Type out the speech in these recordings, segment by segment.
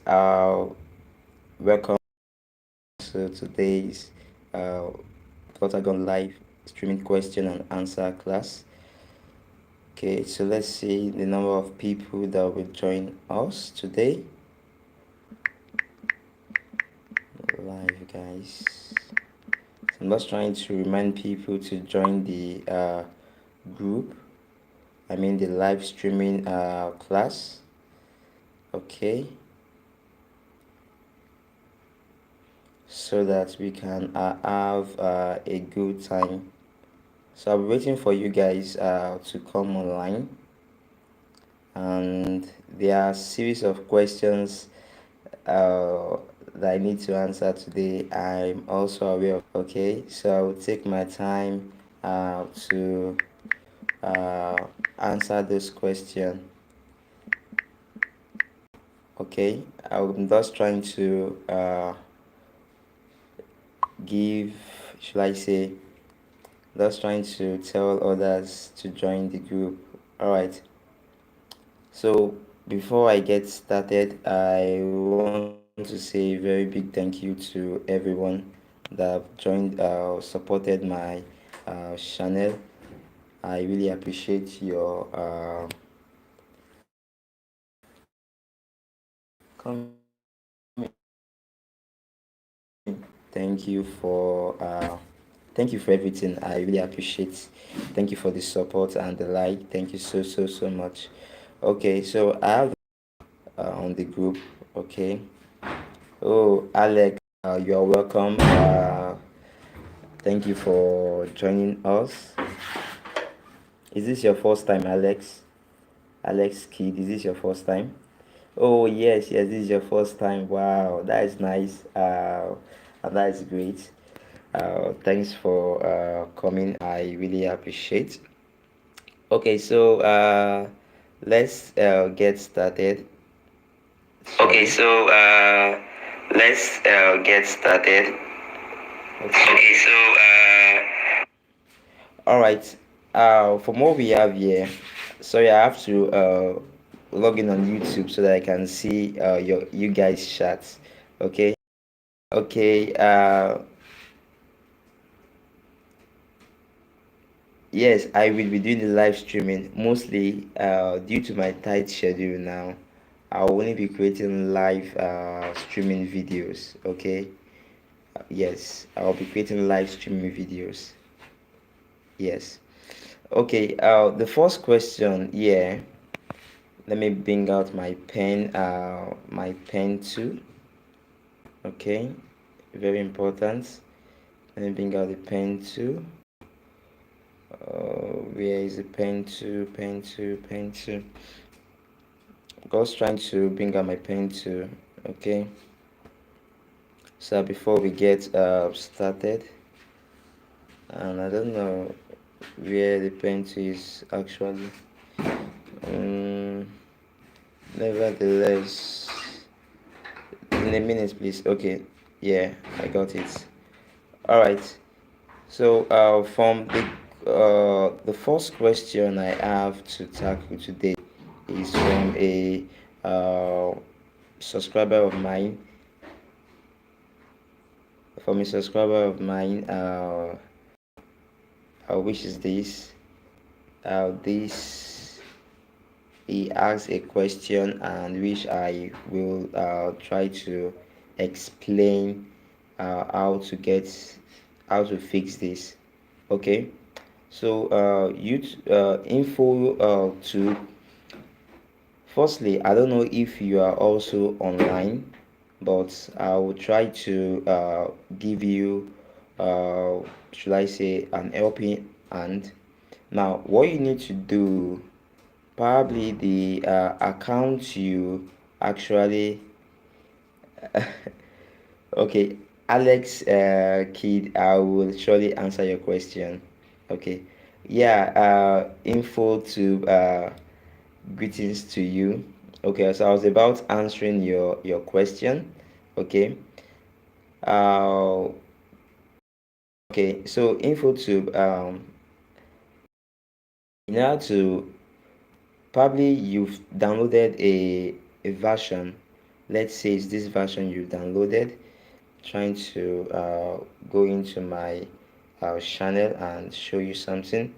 guys, welcome to today's Plotagon live streaming question and answer class. Okay, so let's see the number of people that will join us today. Live, guys. So I'm just trying to remind people to join the group. I mean the live streaming class. Okay. So that we can have a good time. So I'll be waiting for you guys to come online, and there are a series of questions that I need to answer today. I'm also aware of. Okay, so I will take my time to answer this question. Okay, I'm just trying to just trying to tell others to join the group. All right, so before I get started, I want to say a very big thank you to everyone that joined supported my channel. I really appreciate your comment. Thank you for everything. I really appreciate. Thank you for the support and the like. Thank you so much. Okay, so I have on the group. Okay. Oh, Alex, you are welcome. Thank you for joining us. Is this your first time, Alex? Alex Kid, is this your first time? Oh yes, this is your first time. Wow, that is nice. And that is great. Thanks for coming. I really appreciate. Okay, so let's get started. Okay, so let's get started. Okay, so all right. From what we have here, sorry, I have to log in on YouTube so that I can see you guys chats. Okay. Okay. Yes, I will be doing the live streaming mostly due to my tight schedule now. I'll only be creating live streaming videos. Okay. Yes, I'll be creating live streaming videos. Yes. Okay. The first question. Yeah. Let me bring out my pen. My pen too. Okay. Very important. Let me bring out the pen too. Where is the pen too? Pen too. Pen too. Just trying to bring out my pen too. Okay. So before we get started, and I don't know where the pen is actually. Nevertheless, in a minute, please. Okay, yeah, I got it. All right. So from the first question I have to tackle today is from a subscriber of mine. From a subscriber of mine, which is this. He asked a question, and which I will try to explain how to fix this. Okay, so info to firstly, I don't know if you are also online, but I will try to give you should I say an helping hand. Now what you need to do, probably the account you actually okay, Alex Kid, I will surely answer your question. Okay, yeah, info to greetings to you. Okay, so I was about answering your question. Okay, uh okay, so info to in order to probably you've downloaded a version let's say it's this version you downloaded. Trying to go into my channel and show you something.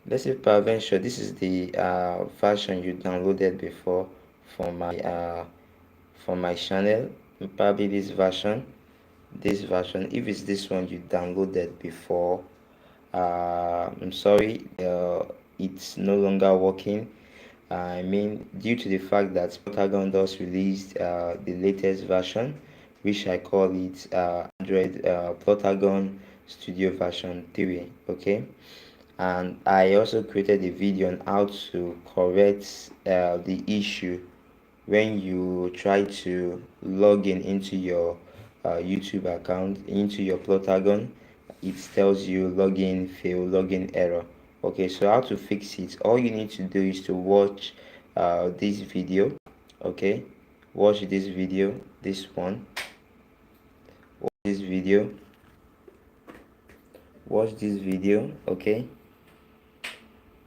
Let's say peradventure this is the version you downloaded before from my channel. Probably this version. If it's this one you downloaded before, I'm sorry, it's no longer working. I mean, due to the fact that Plotagon just released the latest version, which I call it Android Plotagon Studio version 3. Okay, and I also created a video on how to correct the issue when you try to log in into your YouTube account, into your Plotagon. It tells you login fail, login error. Okay, so how to fix it? All you need to do is to watch this video. Okay, watch this video, this one. Watch this video. Watch this video. Okay,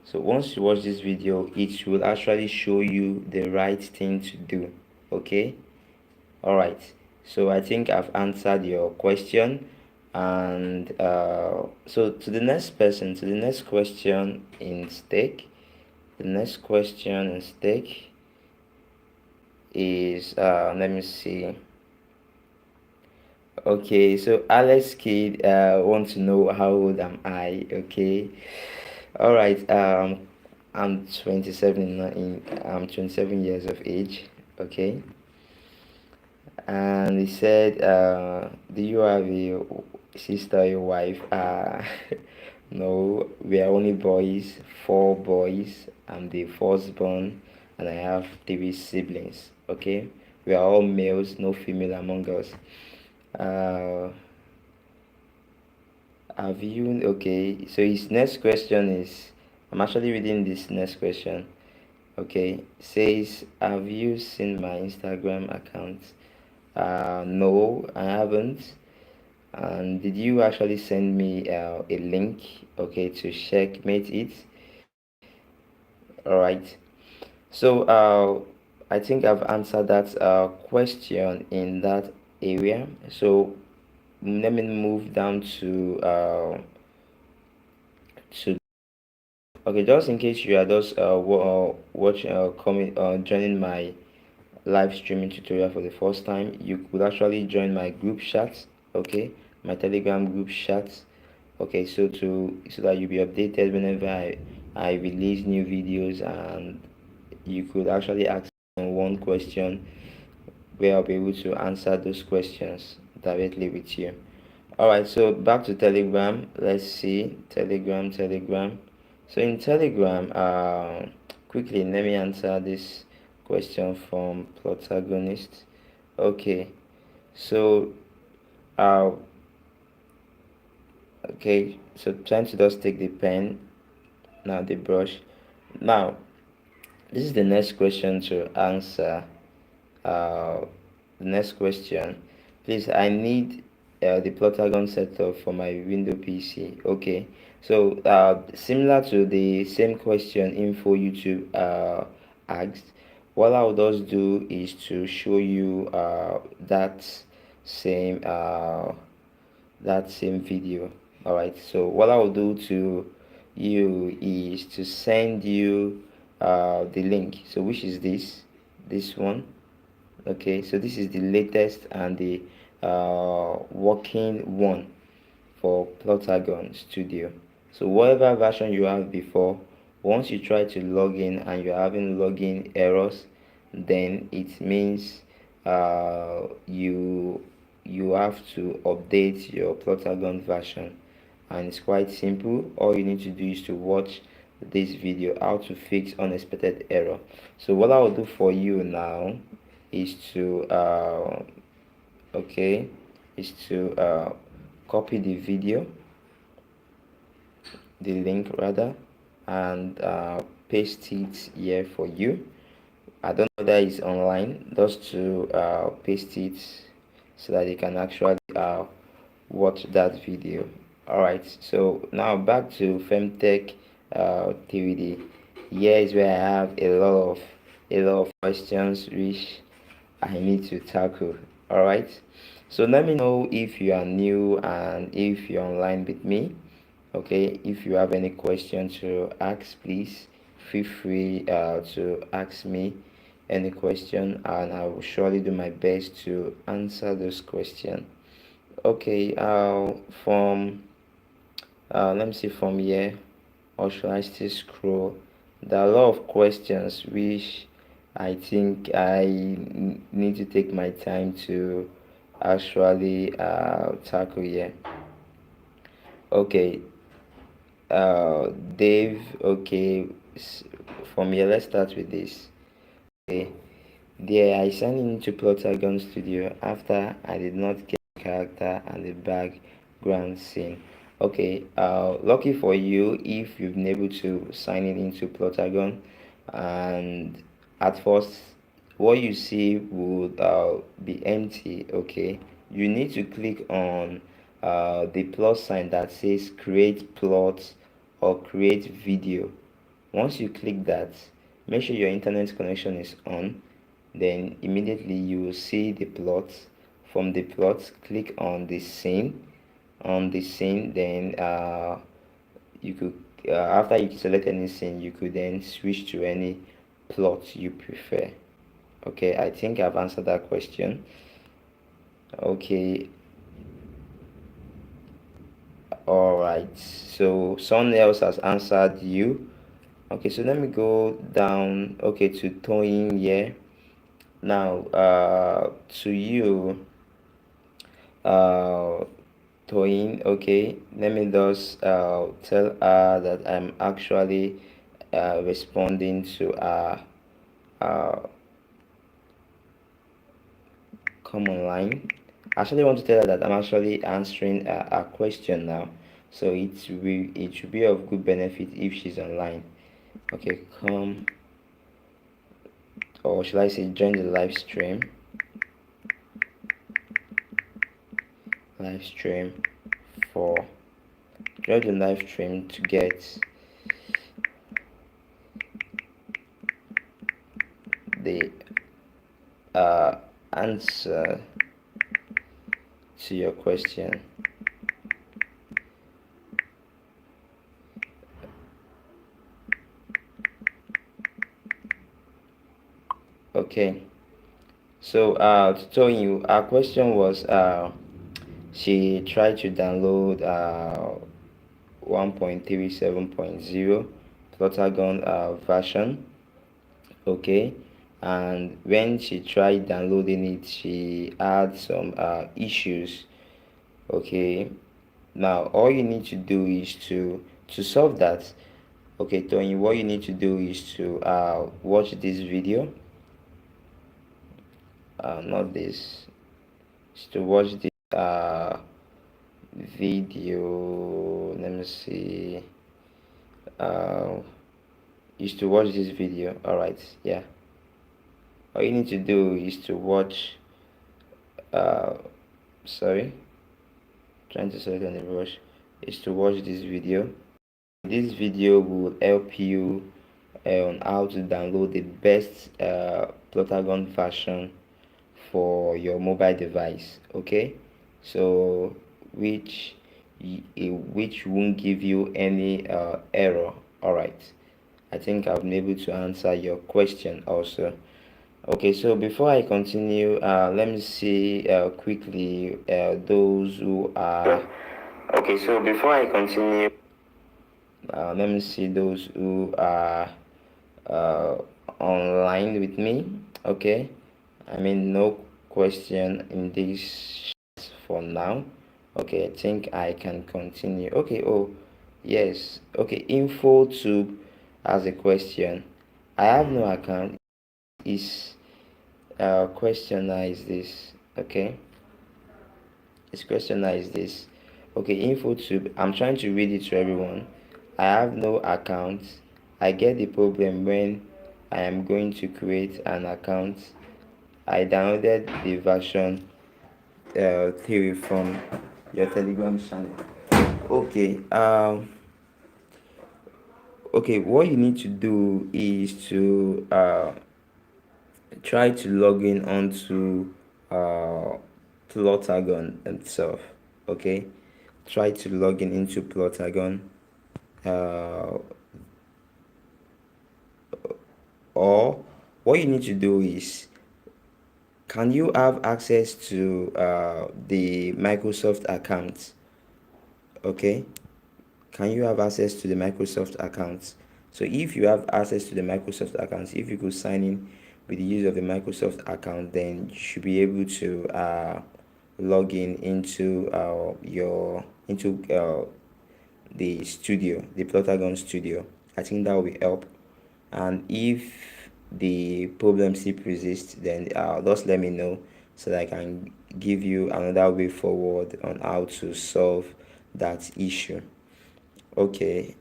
so once you watch this video, it will actually show you the right thing to do. Okay, all right, so I think I've answered your question. And so to the next question in stake. The next question in stake is let me see. Okay, so Alex Kid wants to know how old am I. Okay, all right. I'm 27 years of age. Okay, and he said, do you have a sister, a wife? No, we are only boys, 4 boys. I'm the firstborn, and I have 3 siblings. Okay, we are all males, no female among us. Have you? Okay, so his next question is, I'm actually reading this next question. Okay, says, have you seen my Instagram account? No, I haven't. And did you actually send me a link, okay, to checkmate it? All right, so I think I've answered that question in that area. So let me move down to okay, just in case you are just watching joining my live streaming tutorial for the first time, you could actually join my group chat. Okay, my Telegram group chat. Okay, so that you'll be updated whenever I release new videos, and you could actually ask one question where I'll be able to answer those questions directly with you. All right, so back to Telegram. Let's see, Telegram. So in Telegram, quickly let me answer this question from Protagonist. Okay, so okay, so trying to just take the pen, now the brush. Now this is the next question to answer. The next question, please, I need the Plotagon setup for my window PC. Okay, so similar to the same question info YouTube asked, what I will just do is to show you same uh, that same video. All right, so what I will do to you is to send you the link, so which is this one. Okay, so this is the latest and the working one for Plotagon Studio. So whatever version you have before, once you try to log in and you're having login errors, then it means you have to update your Plotagon version, and it's quite simple. All you need to do is to watch this video, how to fix unexpected error. So what I will do for you now is to okay, is to copy the video, the link rather, and paste it here for you. I don't know whether it's online, just to paste it so that you can actually watch that video. All right, so now back to Femtech 3D. Here is where I have a lot of questions which I need to tackle. All right, so let me know if you are new and if you're online with me. Okay, if you have any question to ask, please feel free to ask me any question, and I will surely do my best to answer those questions. Okay, from let me see from here, or should I still scroll? There are a lot of questions which I think I need to take my time to actually tackle here. Okay, Dave. Okay, from here, let's start with this. Okay, there I signed into Plotagon Studio after I did not get the character and the background scene. Okay, lucky for you if you've been able to sign it into Plotagon, and at first what you see would be empty. Okay, you need to click on the plus sign that says create plot or create video. Once you click that, make sure your internet connection is on, then immediately you will see the plot. From the plot, click on the scene. Then you could after you select any scene, you could then switch to any plot you prefer. Okay, I think I've answered that question. Okay, all right, so someone else has answered you. Okay, so let me go down, okay, to Toyin here. Now to you, uh Toyin. Okay, let me just tell her that I'm actually responding to uh come online. I actually want to tell her that I'm actually answering a question now, so it should be of good benefit if she's online. Okay, come, or should I say join the live stream for join the live stream to get the answer to your question. Okay, so to tell you, our question was she tried to download 1.37.0 Plotagon version. Okay, and when she tried downloading it, she had some issues. Okay, now all you need to do is to solve that. Okay, Tony, what you need to do is to watch this video, not this, is to watch this video. Let me see, is to watch this video. All right, yeah, all you need to do is to watch sorry, trying to select on the brush, is to watch this video. This video will help you on how to download the best Plotagon version for your mobile device. Okay, so which won't give you any error. All right, I think I've been able to answer your question also. Okay, so before I continue, let me see quickly those who are. Okay, so before I continue, let me see those who are uh, online with me. Okay, I mean no question in this for now. Okay, I think I can continue. Okay, oh yes. Okay, info to as a question. I have no account. Is questioner is this? Okay, this questioner is this? Okay, info to. I'm trying to read it to everyone. I have no account. I get the problem when I am going to create an account. I downloaded the version 3 from your Telegram channel. Okay, okay, what you need to do is try to log in onto Plotagon itself. Okay, try to log in into Plotagon, or what you need to do is, can you have access to the Microsoft account? Okay, can you have access to the Microsoft account? So if you have access to the Microsoft account, if you could sign in with the use of the Microsoft account, then you should be able to log in into the studio, the Plotagon Studio. I think that will help. And if the problem still persists, then just let me know so that I can give you another way forward on how to solve that issue. Okay.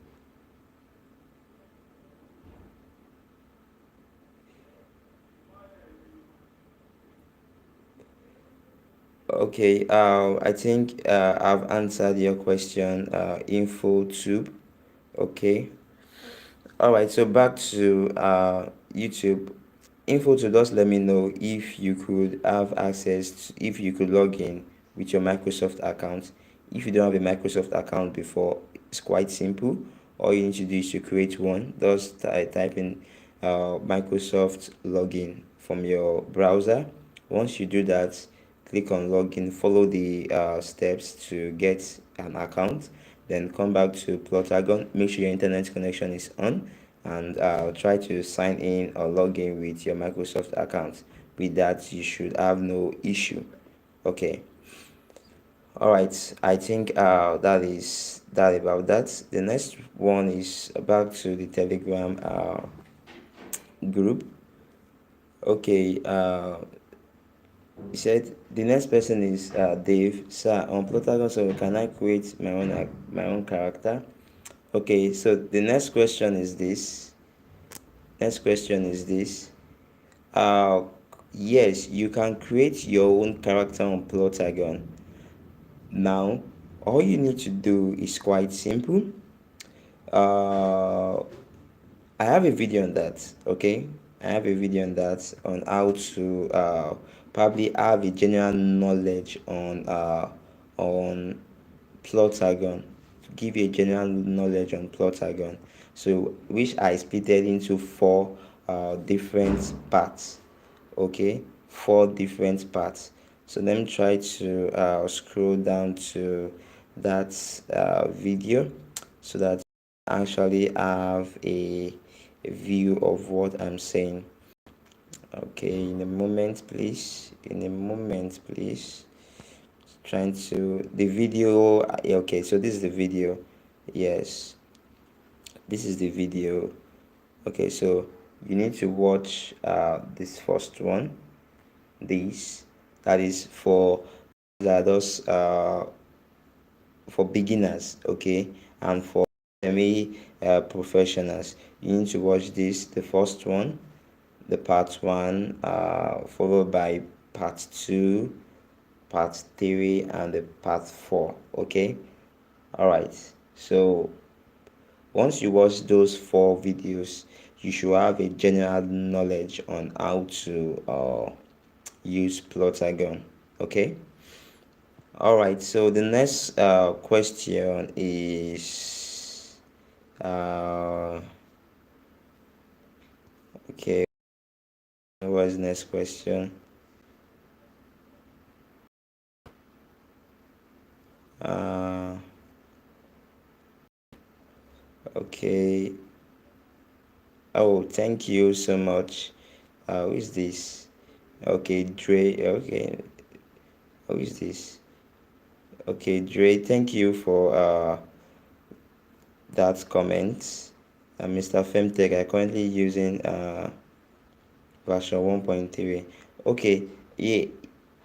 Okay, I think I've answered your question, InfoTube. Okay. All right, so back to YouTube. InfoTube, just let me know if you could have access if you could log in with your Microsoft account. If you don't have a Microsoft account before, it's quite simple. All you need to do is to create one. Just type in Microsoft login from your browser. Once you do that, click on login, follow the steps to get an account, then come back to Plotagon. Make sure your internet connection is on, and try to sign in or log in with your Microsoft account. With that, you should have no issue. Okay. All right, I think that is that about that. The next one is back to the Telegram group. Okay, he said the next person is Dave. Sir, on Plotagon, so can I create my own character? Okay, so the next question is this. Yes, you can create your own character on Plotagon. Now, all you need to do is quite simple. I have a video on that. Okay, I have a video on that, on how to probably have a general knowledge on Plotagon, to give you a general knowledge on Plotagon. So which I split it into four different parts. Okay, four different parts. So let me try to scroll down to that video so that I actually have a view of what I'm saying. Okay, in a moment please, trying to the video. Okay, so this is the video. Yes, this is the video. Okay, so you need to watch this first one. This, that is for those for beginners, okay, and for semi professionals. You need to watch this, the first one, the part one, followed by part two, part three, and the part four. Okay, all right. So once you watch those four videos, you should have a general knowledge on how to use Plotagon. Okay. All right. So the next question is okay. What's the next question? Okay. Oh, thank you so much. Who is this? Okay, Dre. Okay, who is this? Okay, Dre. Thank you for that comment. Mr. Femtech, I currently using version 1.3. Okay, yeah.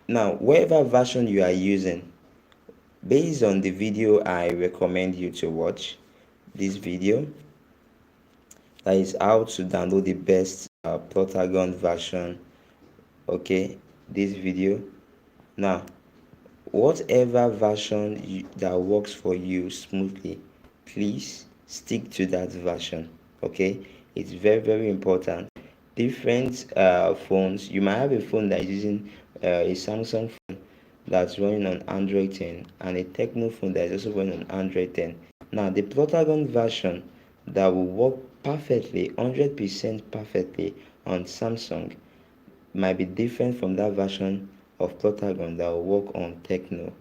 Now, whatever version you are using, based on the video I recommend you to watch, this video, that is how to download the best Plotagon version. Okay, this video. Now, whatever version that works for you smoothly, please stick to that version. Okay, it's very important. different phones. You might have a phone that is using a Samsung phone that's running on Android 10 and a Techno phone that is also running on Android 10. Now, the Plotagon version that will work perfectly, 100% perfectly on Samsung might be different from that version of Plotagon that will work on Techno.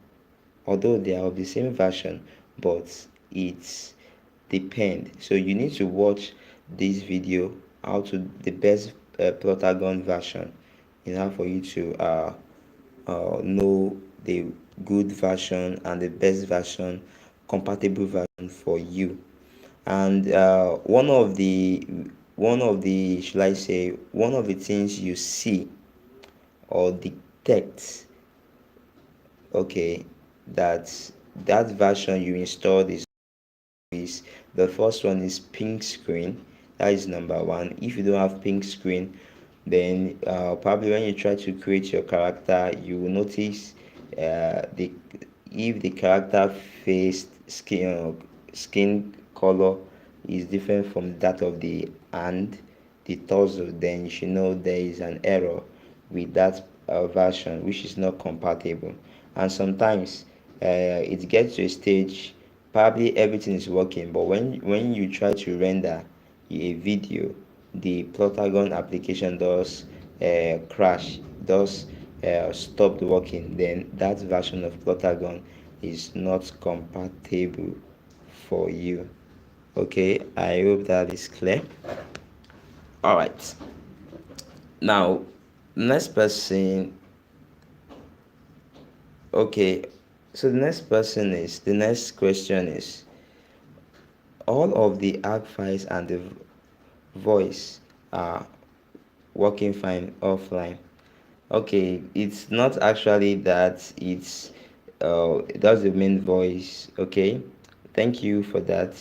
Although they are of the same version, but it's depend. So you need to watch this video how to the best Plotagon version in order for you to know the good version and the best version, compatible version for you. And one of the should I say one of the things you see or detect, okay, that that version you installed is the first one is pink screen. That is number one. If you don't have pink screen, then probably when you try to create your character, you will notice the if the character face skin color is different from that of the hand, the torso, then you should know there is an error with that version which is not compatible. And sometimes it gets to a stage, probably everything is working, but when you try to render a video, the Plotagon application does crash, does stop working, then that version of Plotagon is not compatible for you. Okay, I hope that is clear. All right, now next person. Okay, so the next question is, all of the ARC files and the voice are working fine offline. Okay, it's not actually that, it's that's the main voice. Okay, thank you for that.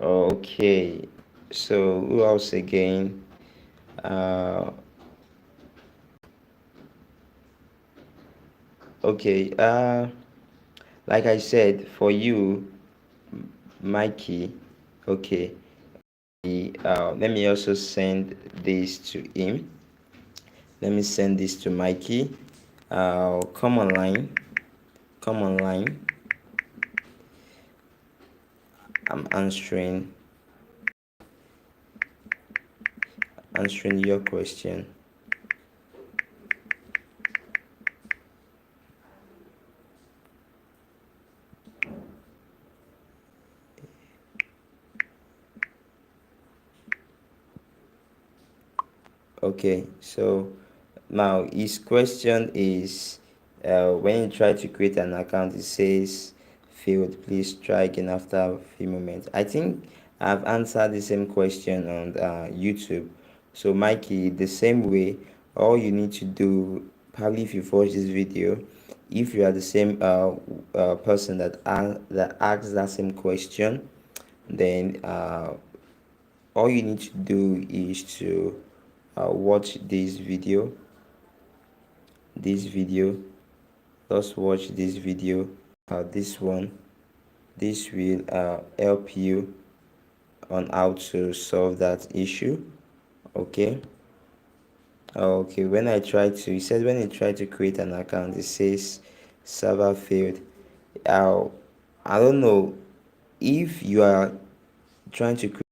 Okay, so who else again? uh okay, like I said, for you, Mikey. Okay, let me also send this to him. Let me send this to Mikey. Come online. Come online. I'm answering your question. Okay, so now his question is, when you try to create an account, it says failed. Please try again after a few moments. I think I've answered the same question on YouTube. So Mikey, the same way, all you need to do, probably if you watch this video, if you are the same person that asks that same question, then all you need to do is to watch this video. Just watch this video, this one. This will help you on how to solve that issue. Okay. Okay, when I try to, he said when you try to create an account, it says server failed. uh, I don't know if you are trying to create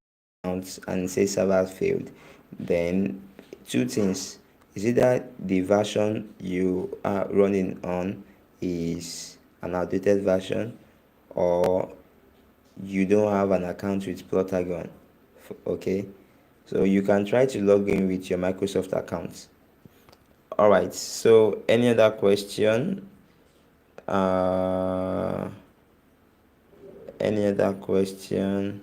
accounts and say server failed, then two things: is either the version you are running on is an outdated version, or you don't have an account with Plotagon. Okay, so you can try to log in with your Microsoft account. All right, so any other question? uh any other question?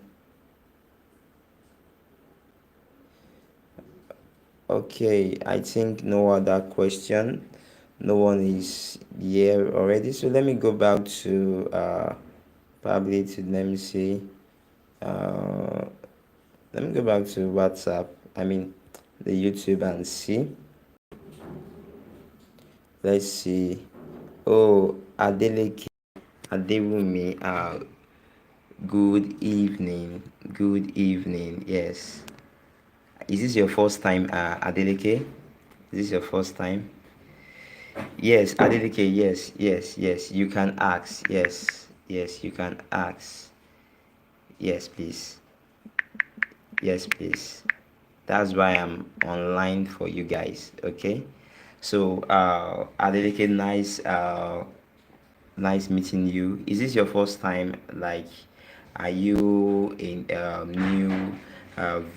Okay, I think no other question. No one is here already. So let me go back to probably to let me see. Uh, let me go back to WhatsApp. I mean the YouTube and see. Let's see. Oh, Adeleke Adewumi. Good evening. Good evening. Yes. is this your first time, Adeleke? Is this your first time? Yes, Adeleke, yes, you can ask. Yes, you can ask. Yes, please. Yes, please. That's why I'm online for you guys. Okay. So, Adeleke, nice meeting you. Is this your first time? Like, are you a new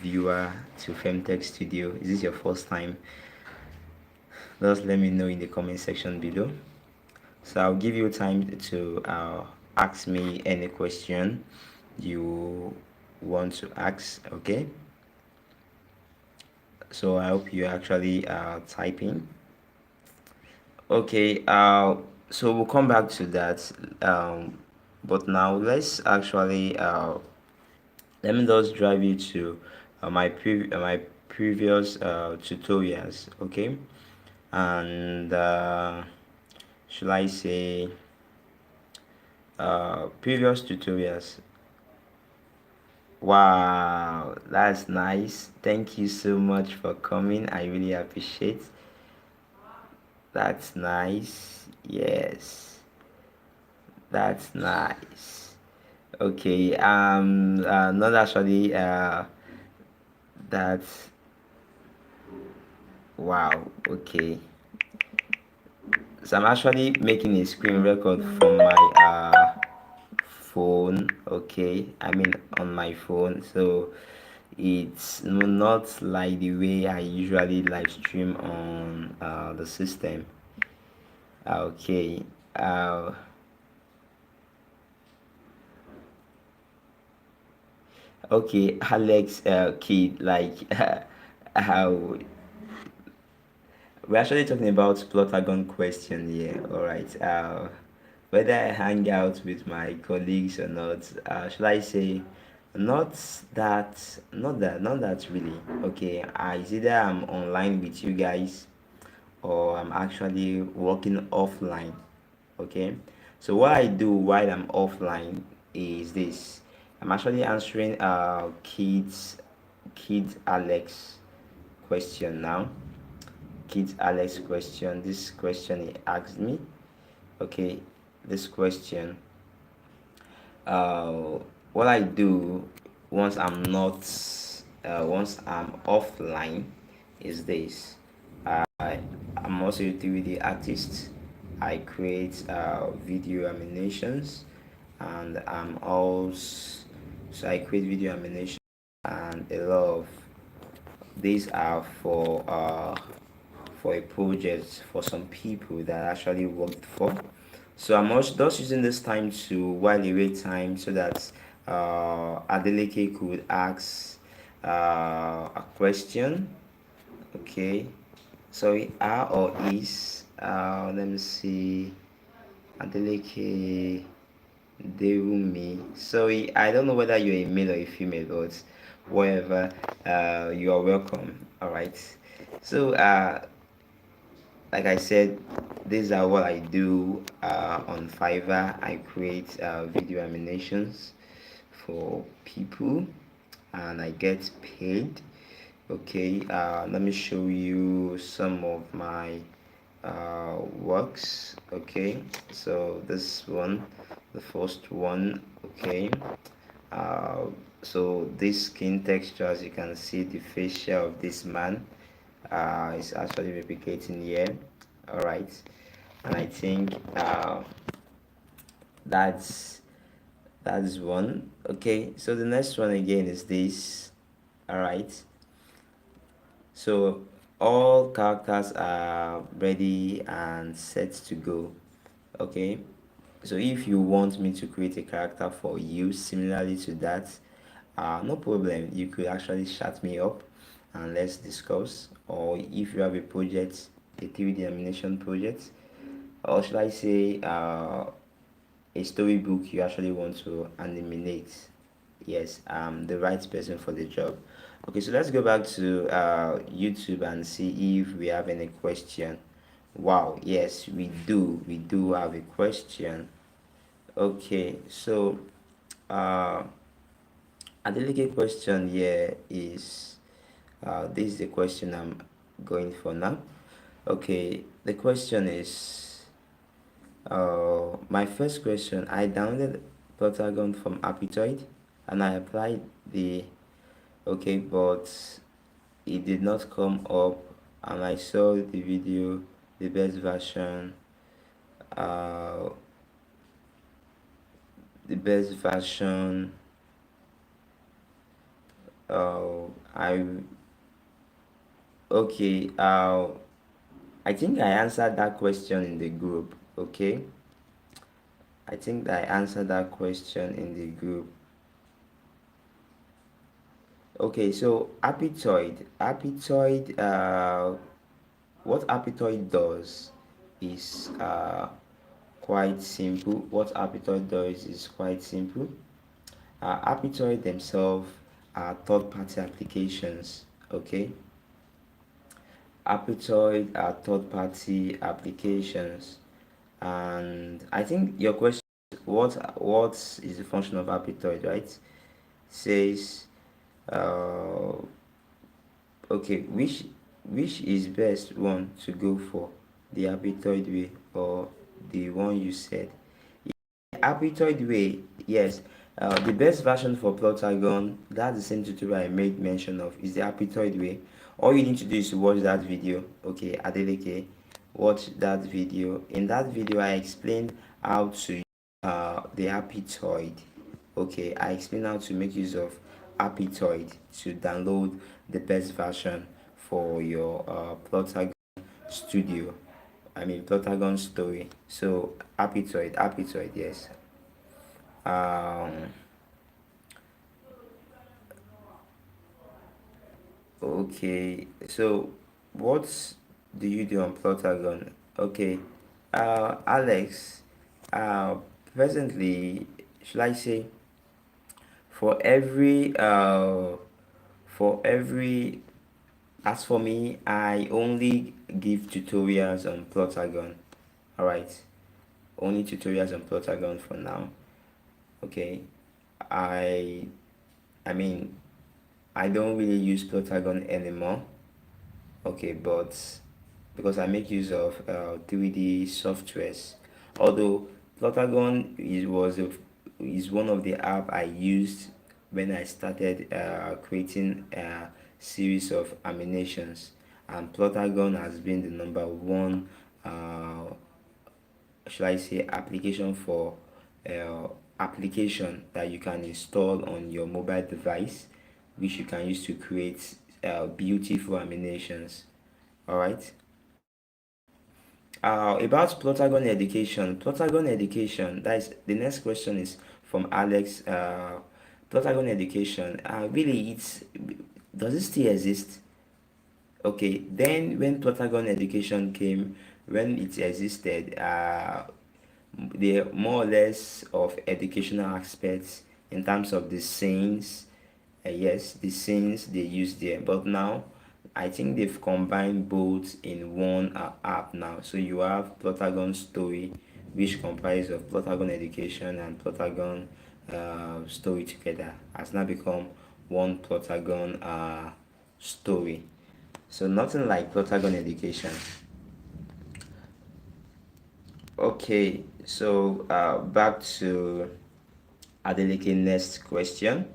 viewer to Femtech Studio? Is this your first time? Just let me know in the comment section below. So I'll give you time to ask me any question you want to ask. Okay. So I hope you're actually typing. Okay. So we'll come back to that. But now let's actually let me just drive you to my previous tutorials. Okay. And should I say previous tutorials? Wow, that's nice. Thank you so much for coming. I really appreciate. That's nice. Yes, that's nice. Okay. Not actually. That's wow. Okay. So I'm actually making a screen record from my phone. Okay, I mean on my phone. So it's not like the way I usually live stream on the system. Okay. uh, okay, Alex, kid, like how we're actually talking about Plotagon question here. All right. Whether I hang out with my colleagues or not, should I say, not not that really. Okay, it's either I'm online with you guys or I'm actually working offline. Okay, so what I do while I'm offline is this. I'm actually answering kids Alex question now. Kids Alex question. This question he asked me. Okay, this question. uh what I do once I'm not once I'm offline is this. I'm also a 3D artist. I create video animations, and I'm also, so I create video animation, and a lot of these are for a project for some people that I actually worked for. So I'm also just using this time to while away time so that Adeleke could ask a question. Okay, sorry, are or is, let me see, Adeleke Derumi. Sorry, I don't know whether you're a male or a female, but whatever, you are welcome. All right. So like I said, these are what I do on Fiverr. I create video animations for people, and I get paid. Okay, let me show you some of my works. Okay, so this one, the first one. Okay, uh, so this skin texture, as you can see, the facial of this man is actually replicating here. All right, and I think that's that's one. Okay, so the next one again is this. All right, so all characters are ready and set to go. Okay, so if you want me to create a character for you similarly to that, no problem, you could actually chat me up and let's discuss. Or if you have a project, a 3D animation project, or should I say a storybook you actually want to animate, yes, I'm the right person for the job. Okay, so let's go back to YouTube and see if we have any question. Wow, yes, we do have a question. Okay, so a delicate question here is This is the question I'm going for now. Okay, the question is, my first question, I downloaded Plotagon from Apitoid and I applied the, okay, but it did not come up, and I saw the video, the best version, uh, the best version, I, okay, I think I answered that question in the group, okay? I think I answered that question in the group. Okay, so Apitoid, what Apitoid does is quite simple. What Apitoid does is quite simple. Apitoid themselves are third-party applications, okay? Apitoid are third-party applications, and I think your question is what is the function of Apitoid, right? Says, okay, which is best one to go for, the Apitoid way or the one you said? Apitoid way, yes. The best version for Plotagon, that's the same tutorial I made mention of, is the Apitoid way. All you need to do is to watch that video. Okay, Adeleke, watch that video. In that video, I explained how to the Apitoid. Okay, I explained how to make use of Apitoid to download the best version for your Plotagon Studio. I mean Plotagonstory. So Apitoid, yes. Okay, so what do you do on Plotagon? Okay, Alex, uh, presently, should I say, for every for every as for me, I only give tutorials on Plotagon. All right, only tutorials on Plotagon for now. Okay, I I mean, I don't really use Plotagon anymore. Okay, but because I make use of 3D softwares, although Plotagon is one of the app I used when I started creating a series of animations, and Plotagon has been the number one, should I say, uh, application that you can install on your mobile device, which you can use to create beautiful animations. All right. About Plotagon education. That is the next question is from Alex. Plotagon education. Really, does it still exist? Okay. Then when Plotagon education came, when it existed, they more or less of educational aspects in terms of the scenes. Yes, the scenes they use there, but now I think they've combined both in one app now. So you have Plotagonstory, which comprises of Plotagon Education and Plotagon Story together, has now become one Plotagon story. So nothing like Plotagon Education. Okay, so back to Adeleke next question.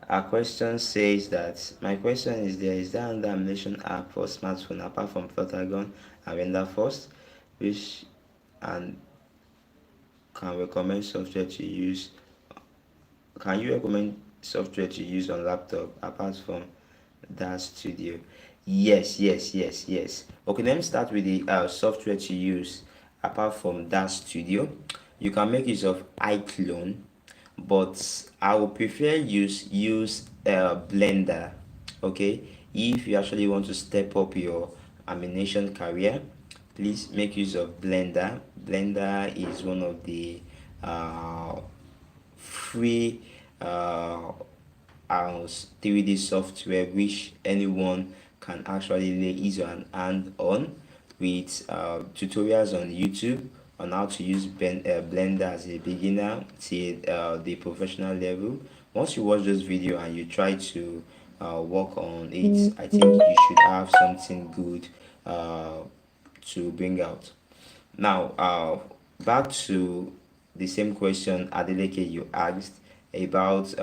Our question says that my question is there an animation app for smartphone apart from Plotagon and RenderForce, which and can recommend software to use? Can you recommend software to use on laptop apart from that studio? Yes. Okay, let me start with the software to use apart from that studio. You can make use of iClone, but I would prefer use Blender. Okay, if you actually want to step up your animation career, please make use of Blender. Blender is one of the uh, free 3D software which anyone can actually lay his or an hand on, with tutorials on YouTube on how to use Blender as a beginner till the professional level. Once you watch this video and you try to work on it, I think you should have something good to bring out. Now, back to the same question, Adeleke, you asked about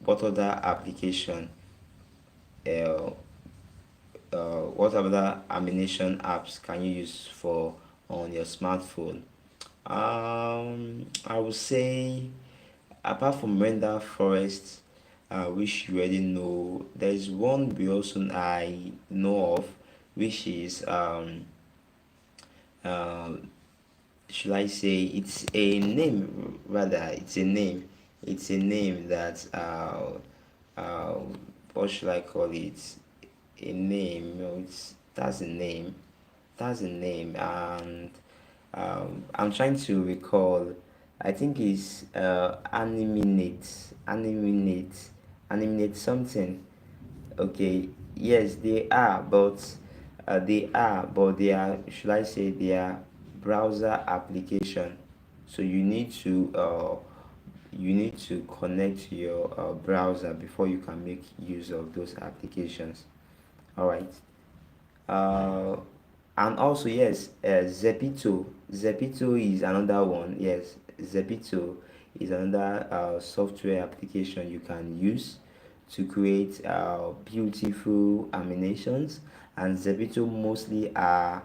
what other application, uh, what other animation apps can you use for on your smartphone? I would say, apart from render forest, which you already know, there's one we also I know of, which is uh, should I say it's a name, rather it's a name, that uh what should I call it, a name, no, it's that's a name, and I'm trying to recall. I think it's animate something. Okay, yes, they are, should I say, they are browser application. So you need to connect to your browser before you can make use of those applications. All right. uh, and also, yes, Zepito is another one. Yes, Zepito is another software application you can use to create beautiful animations. And Zepito mostly are,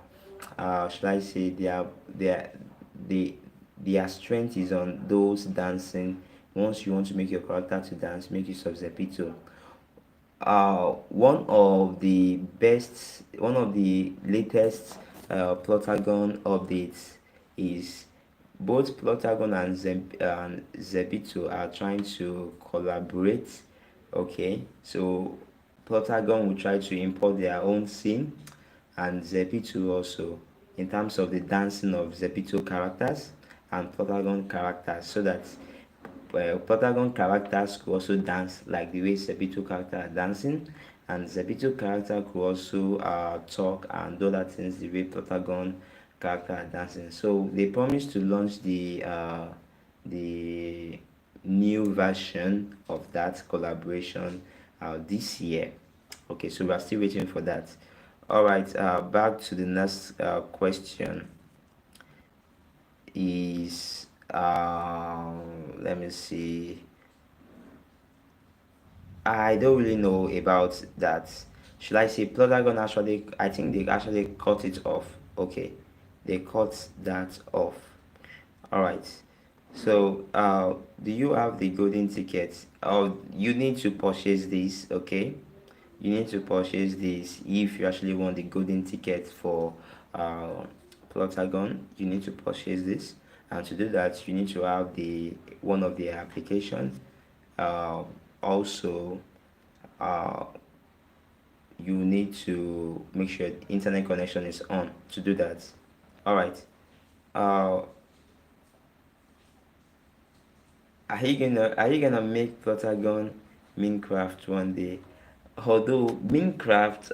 should I say, they their strength is on those dancing. Once you want to make your character to dance, make use of Zepito. One of the latest Plotagon updates is both Plotagon and Zebito are trying to collaborate. Okay, so Plotagon will try to import their own scene, and Zebito also, in terms of the dancing of Zebito characters and Plotagon characters, so that Plotagon characters could also dance like the way Zebito character are dancing, and Zebito character could also talk and do other things the way Plotagon character are dancing. So they promised to launch the new version of that collaboration this year. Okay, so we are still waiting for that. All right, back to the next question is, let me see. I don't really know about that. Should I say Plotagon actually? I think they actually cut it off. Okay, they cut that off. All right. So, do you have the golden ticket? Oh, you need to purchase this. Okay, you need to purchase this if you actually want the golden ticket for uh, Plotagon. You need to purchase this, and to do that, you need to have the one of the applications. Uh, Also, uh, you need to make sure the internet connection is on to do that. All right. Uh, are you gonna make Plotagon Minecraft one day? Although Minecraft,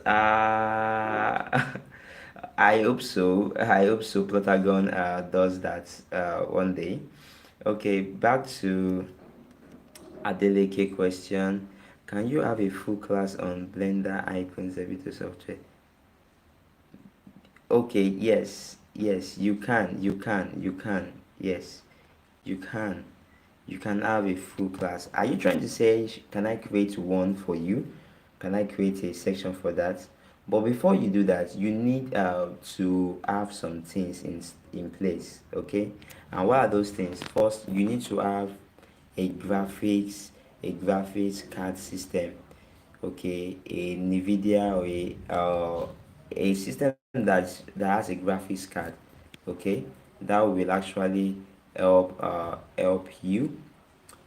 I hope so. I hope so. Plotagon does that one day. Okay, back to Adeleke question. Can you have a full class on Blender icons editor software? Okay, yes, you can. Yes, you can. You can have a full class. Are you trying to say, can I create one for you? Can I create a section for that? But before you do that, you need to have some things in place, okay? And what are those things? First, you need to have a graphics card system, okay? A Nvidia or a system that has a graphics card, okay? That will actually help you.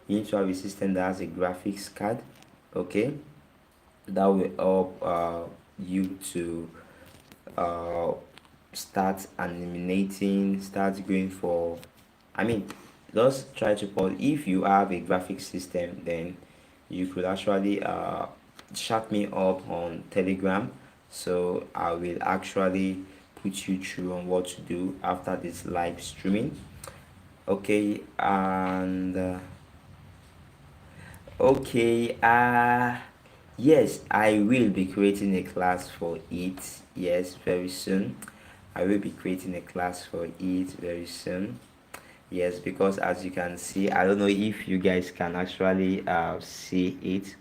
You need to have a system that has a graphics card, okay? That will help you to uh, start eliminating, start going for, I mean, just try to put, if you have a graphic system, then you could actually chat me up on Telegram, so I will actually put you through on what to do after this live streaming. Okay, and okay, Yes, I will be creating a class for it. Yes, very soon. I will be creating a class for it very soon. Yes, because as you can see, I don't know if you guys can actually see it.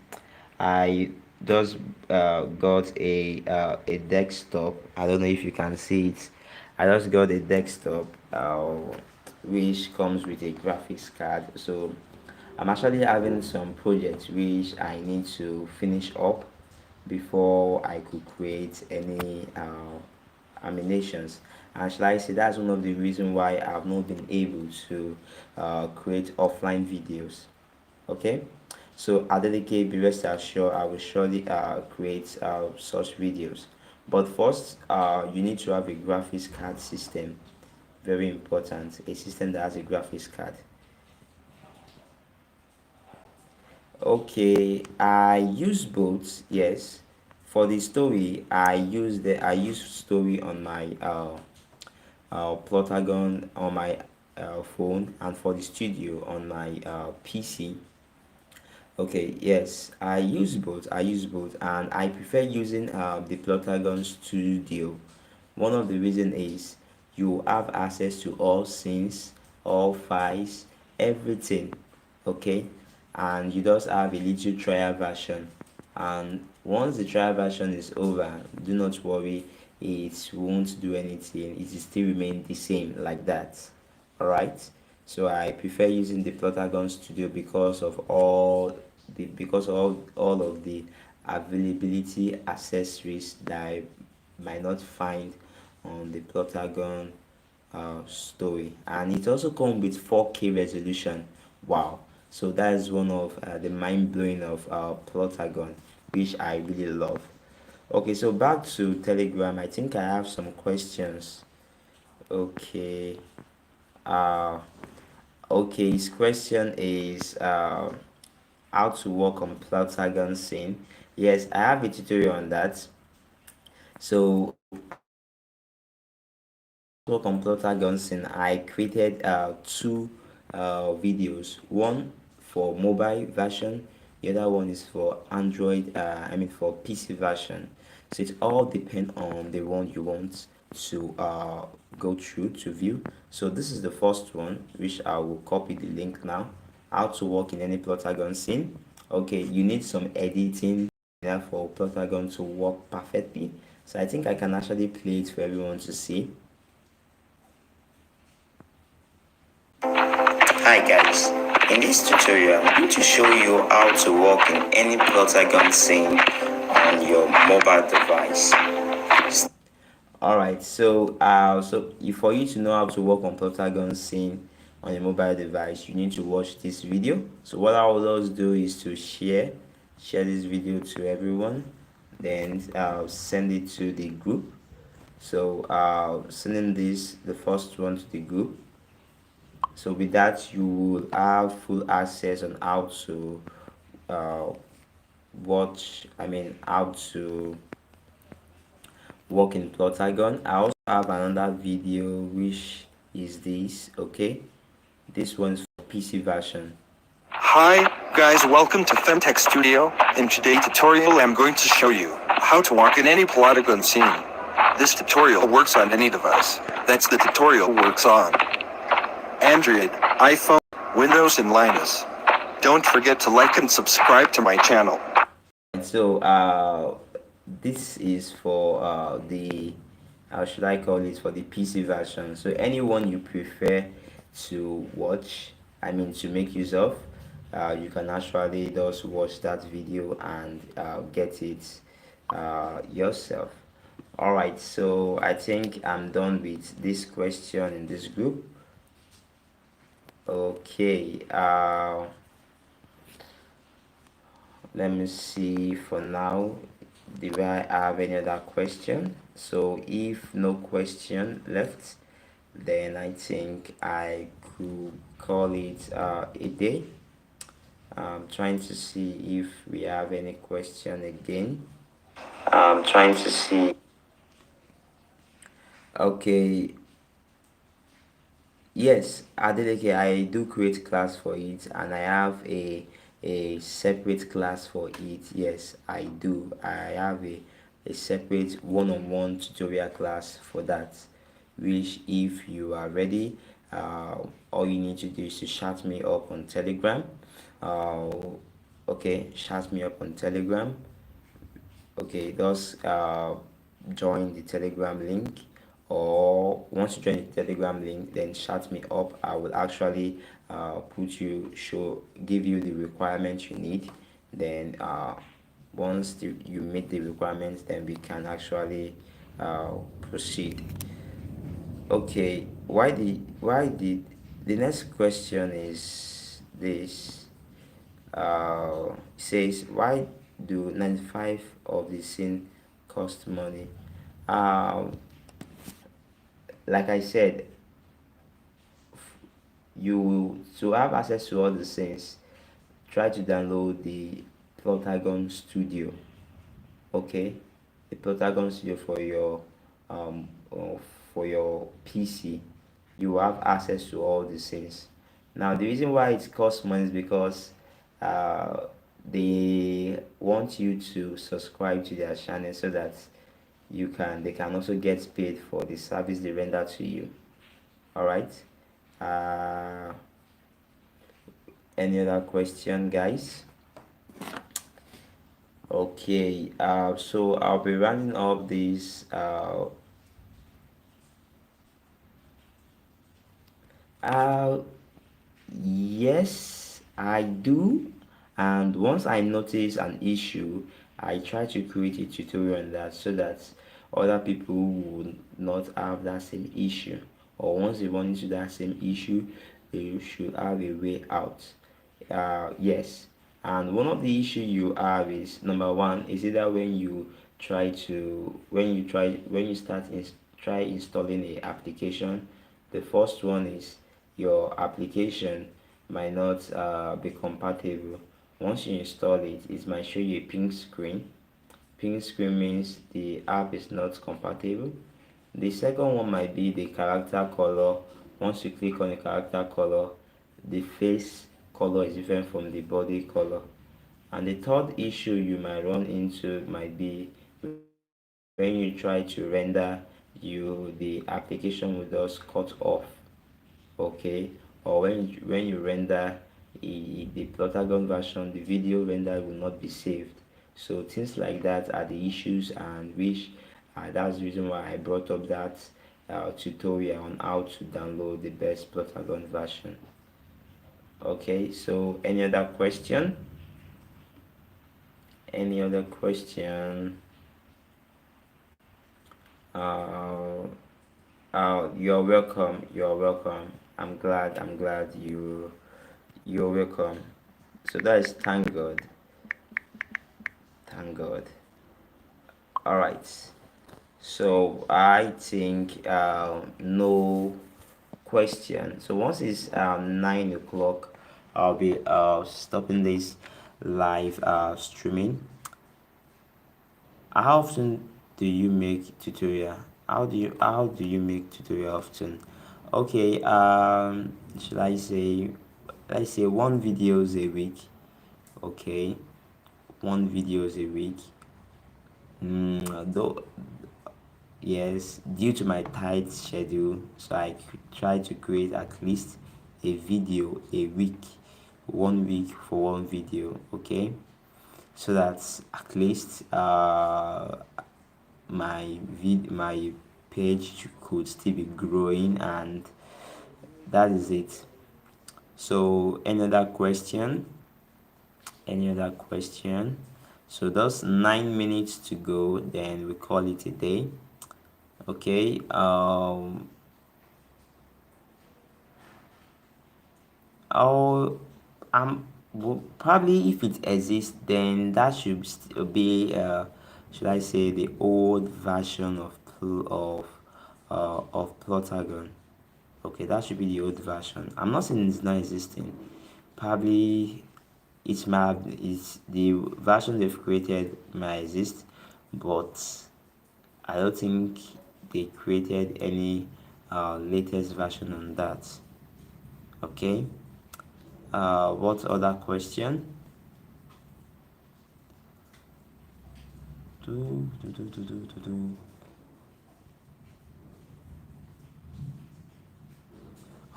I just got a desktop. I don't know if you can see it. I just got a desktop which comes with a graphics card. So I'm actually having some projects which I need to finish up before I could create any animations. And shall I say that's one of the reasons why I've not been able to create offline videos. Okay, so Adeleke, be rest assured I will surely create such videos. But first, you need to have a graphics card system. Very important, a system that has a graphics card. Okay, I use both. Yes, for the story, I use story on my Plotagon on my phone, and for the studio on my PC. Okay, yes, I use both. I use both, and I prefer using the Plotagon Studio. One of the reason is you have access to all scenes, all files, everything. Okay, and you just have a little trial version. And once the trial version is over, do not worry, it won't do anything. It will still remain the same like that. All right. So I prefer using the Plotagon Studio because of all of the availability accessories that I might not find on the Plotagon story, and it also comes with 4K resolution. Wow! So that is one of the mind blowing of Plotagon, which I really love. Okay, so back to Telegram. I think I have some questions. Okay. Uh, okay. His question is how to work on Plotagon scene. Yes, I have a tutorial on that. So work on Plotagon scene, I created two videos. One for mobile version, the other one is for Android. I mean for PC version. So it all depends on the one you want to go through to view. So this is the first one, which I will copy the link now. How to work in any Plotagon scene. Okay, you need some editing for Plotagon to work perfectly. So I think I can actually play it for everyone to see. Hi guys, in this tutorial I'm going to show you how to work in any Plotagon scene on your mobile device. Alright, so for you to know how to work on Plotagon scene on your mobile device, you need to watch this video. So what I will always do is to share this video to everyone, then send it to the group. So sending the first one to the group. So with that, you will have full access on how to uh, how to work in Plotagon. I also have another video, which is this. Okay, this one's for PC version. Hi guys, welcome to Femtech Studio. In today's tutorial I'm going to show you how to work in any Plotagon scene. This tutorial works on any device. That's the tutorial works on Android, iPhone, Windows and Linux. Don't forget to like and subscribe to my channel. So this is for the how should I call it, for the PC version. So anyone you prefer to watch, I mean to make use of, you can actually just watch that video and get it yourself. All right, so I think I'm done with this question in this group. Okay, let me see. For now, do I have any other question? So if no question left, then I think I could call it a day. I'm trying to see if we have any question again. I'm trying to see. Okay, yes, Adeleke, I do create class for it, and I have a a separate class for it. Yes, I do. I have a separate one-on-one tutorial class for that, which if you are ready, all you need to do is to chat me up on Telegram. uh, okay, chat me up on Telegram. Okay, just join the Telegram link, or once you join the Telegram link, then chat me up. I will actually give you the requirements you need. Then once you meet the requirements, then we can actually proceed. Okay, why did the next question is this? Says, why do 95 of the scene cost money? um like I said, you to have access to all the scenes, try to download the Plotagon Studio. Okay, the Plotagon Studio um uh, for your PC. You have access to all the scenes. Now the reason why it costs money is because uh they want you to subscribe to their channel, so that they can also get paid for the service they render to you. All right. uh any other question, guys? Okay, so I'll be running up this uh yes, I do. And once I notice an issue, I try to create a tutorial on that, so that other people would not have that same issue, or once they run into that same issue, they should have a way out. Yes. And one of the issue you have is, number one, is either when you try installing a application. The first one is your application might not be compatible. Once you install it, it might show you a pink screen. Pink screen means the app is not compatible. The second one might be the character color. Once you click on the character color, the face color is different from the body color. And the third issue you might run into might be when you try to render, the application will just cut off. Okay, or when you render the Plotagon version, the video render will not be saved. So things like that are the issues, and which that's the reason why I brought up that tutorial on how to download the best Plotagon version. Okay, so any other question? Any other question? You're welcome. You're welcome. I'm glad you're welcome. So that is, thank God. Thank God. All right. So I think no question. So once it's 9 o'clock, I'll be stopping this live streaming. How often do you make tutorial? How do you make tutorial often? Okay, should I say, let's say one videos a week. Okay, one videos a week. Though, yes, due to my tight schedule, so I try to create at least a video a week, 1 week for one video. Okay, so that's at least my page could still be growing, and that is it. So another question? Any other question? So that's 9 minutes to go, then we call it a day. Okay. Oh, probably if it exists, then that should still be should I say, the old version of Plotagon. Okay, that should be the old version. I'm not saying it's not existing. Probably it's the version they've created might exist, but I don't think they created any latest version on that. Okay. What other question?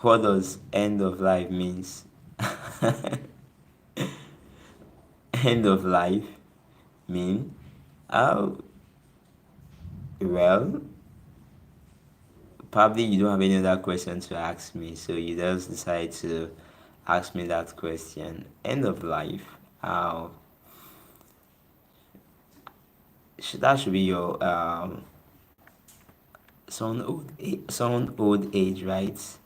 What does end of life means? End of life mean? Oh, well, probably you don't have any other question to ask me, so you just decide to ask me that question. End of life. How? That should be your someone old age, right?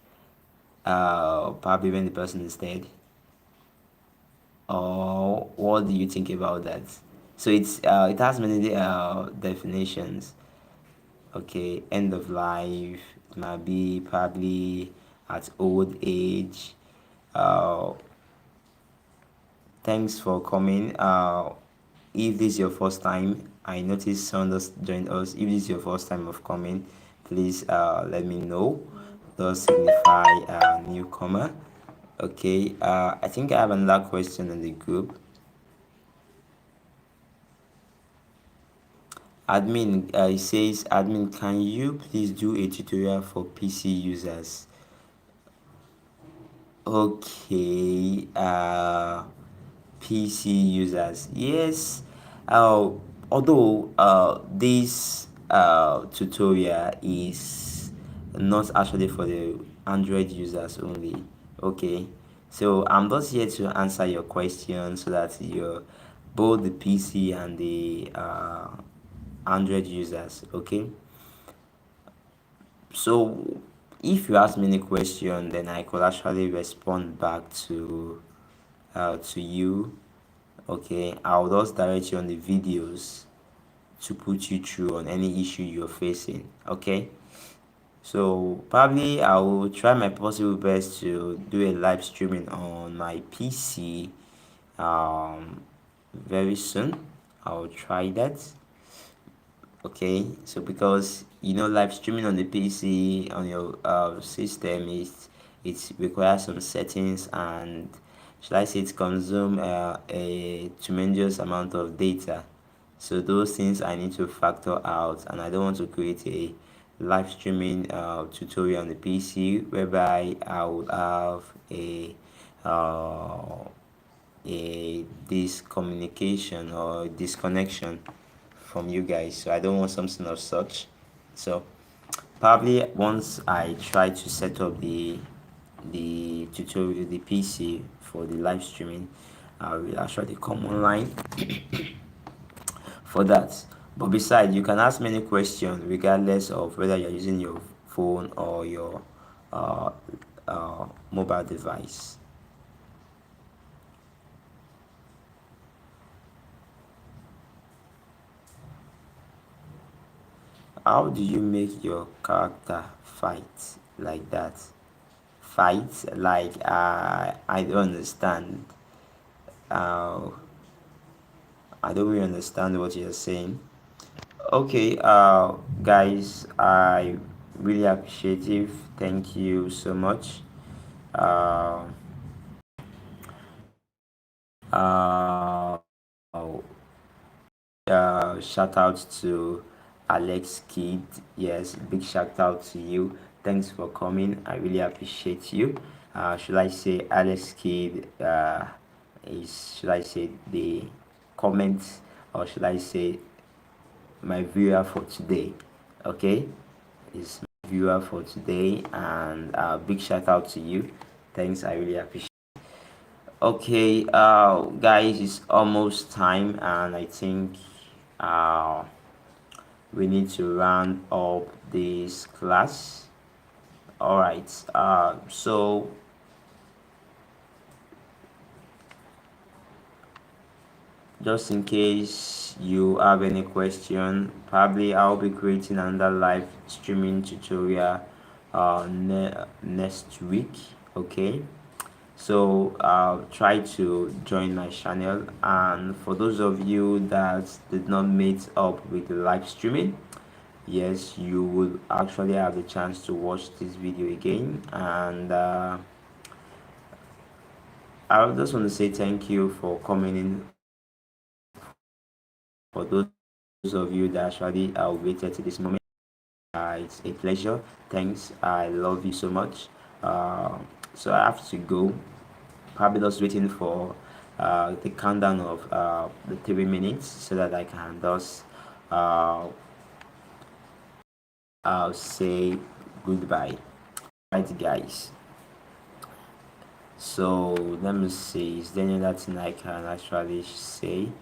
Probably when the person is dead. Or what do you think about that? So it has many definitions. Okay, end of life, it might be probably at old age. uh Thanks for coming. If this is your first time, I noticed someone just joined us. If this is your first time of coming, please let me know. Does signify newcomer. Okay, I think I have another question in the group. Admin, it says, admin, can you please do a tutorial for PC users? Okay, PC users, yes. Although this tutorial is not actually for the Android users only. Okay, so I'm just here to answer your question so that you're both the PC and the Android users. Okay, so if you ask me any question, then I could actually respond back to you. Okay, I'll just direct you on the videos to put you through on any issue you're facing. Okay, so probably I will try my possible best to do a live streaming on my PC very soon. I'll try that. Okay, so because live streaming on the PC on your system is, it requires some settings, and should I say it consume a tremendous amount of data. So those things I need to factor out, and I don't want to create a live streaming tutorial on the PC whereby I would have uh, a discommunication or disconnection from you guys. So I don't want something of such. So probably once I try to set up the tutorial, the PC for the live streaming, I will actually come online for that. But besides, you can ask many questions regardless of whether you're using your phone or your uh, mobile device. How do you make your character fight like that? Fight like I don't understand. Uh, I don't really understand what you're saying. Okay, guys, I really appreciate it. Thank you so much. Uh, uh, Shout out to Alex Kid. Yes, big shout out to you. Thanks for coming. I really appreciate you. Should I say Alex Kid is, should I say the comments, or should I say my viewer for today? Okay, is my viewer for today, and big shout out to you. Thanks, I really appreciate. Okay, guys, it's almost time, and I think uh, we need to round up this class. All right, so just in case you have any question, probably I'll be creating another live streaming tutorial next week. Okay, so try to join my channel, and for those of you that did not meet up with the live streaming, yes, you will actually have the chance to watch this video again. And I just want to say thank you for coming in, for those those of you that actually waited to this moment, it's a pleasure. Thanks. I love you so much. So I have to go. Probably just waiting for the countdown of the 3 minutes so that I can just I'll say goodbye. Right, guys. So let me see. Is there any other thing I can actually say?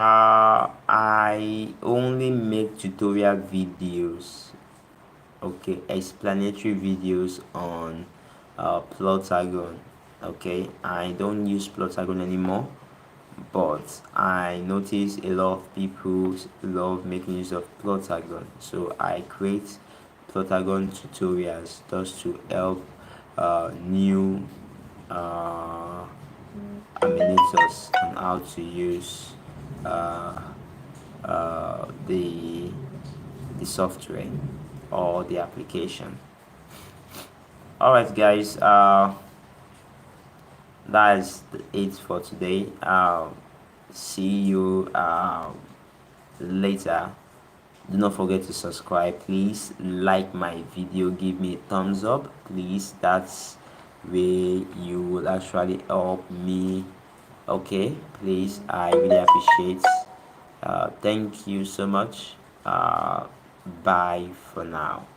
I only make tutorial videos, okay, explanatory videos on Plotagon. Okay, I don't use Plotagon anymore, but I notice a lot of people love making use of Plotagon, so I create Plotagon tutorials just to help new animators on how to use the software or the application. All right, guys, that's it for today. See you later. Do not forget to subscribe. Please like my video, give me a thumbs up, please. That's where you will actually help me. Okay, please, I really appreciate. Thank you so much. Bye for now.